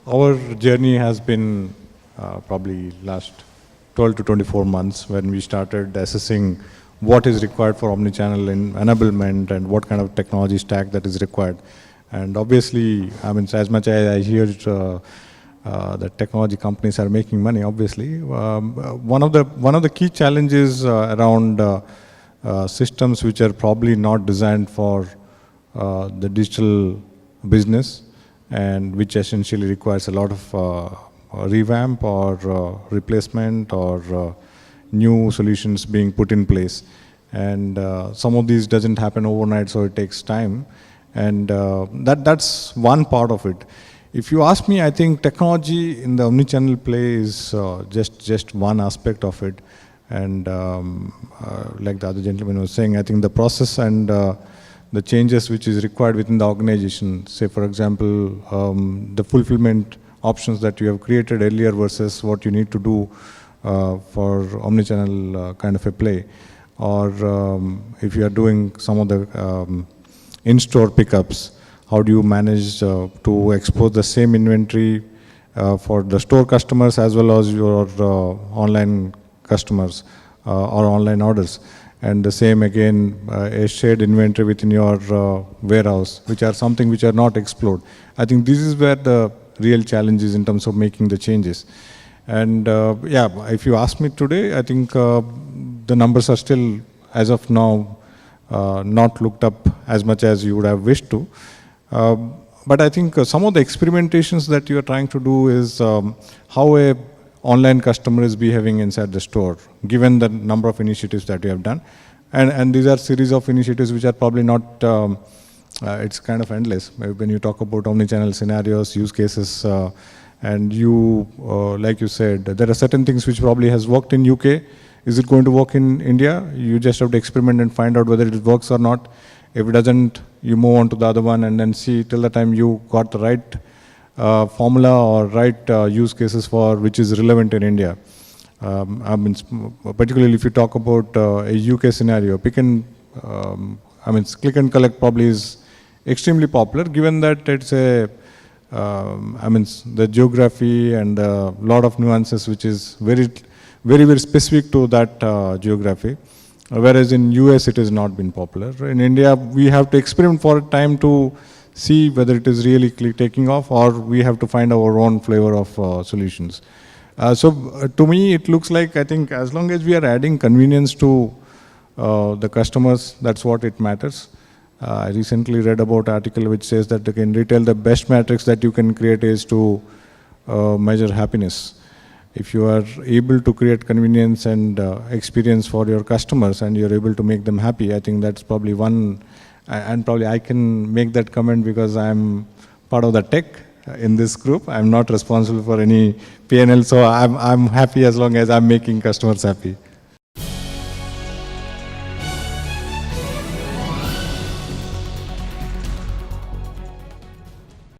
Our journey has been probably last 12 to 24 months when we started assessing what is required for omnichannel enablement and what kind of technology stack that is required. And obviously, I mean, as much as I hear that technology companies are making money, obviously, one of the key challenges around systems which are probably not designed for the digital business and which essentially requires a lot of revamp or replacement or new solutions being put in place. And some of these doesn't happen overnight, so it takes time. And that's one part of it. If you ask me, I think technology in the omnichannel play is just one aspect of it. And like the other gentleman was saying, I think the process and the changes which is required within the organization, say for example, the fulfillment options that you have created earlier versus what you need to do for omnichannel kind of a play, or if you are doing some of the in-store pickups, how do you manage to expose the same inventory for the store customers as well as your online customers or online orders? And the same again, a shared inventory within your warehouse, which are something which are not explored. I think this is where the real challenge is in terms of making the changes. And yeah, if you ask me today, I think the numbers are still, as of now, not looked up as much as you would have wished to. But I think some of the experimentations that you are trying to do is how a online customer is behaving inside the store, given the number of initiatives that you have done. And these are series of initiatives which are probably not, it's kind of endless. When you talk about omnichannel scenarios, use cases, and you, like you said, there are certain things which probably has worked in UK. Is it going to work in India? You just have to experiment and find out whether it works or not. If it doesn't, you move on to the other one and then see till the time you got the right formula or right use cases for which is relevant in India. I mean, particularly if you talk about a UK scenario, click and collect probably is extremely popular, given that it's a, the geography and a lot of nuances which is very, very, very specific to that geography. Whereas in US it has not been popular. In India, we have to experiment for a time to see whether it is really taking off, or we have to find our own flavor of solutions. So to me, it looks like, I think as long as we are adding convenience to the customers, that's what it matters. I recently read about an article which says that in retail, the best metrics that you can create is to measure happiness. If you are able to create convenience and experience for your customers and you're able to make them happy, I think that's probably one. And probably I can make that comment because I'm part of the tech in this group. I'm not responsible for any P&L, so I'm happy as long as I'm making customers happy.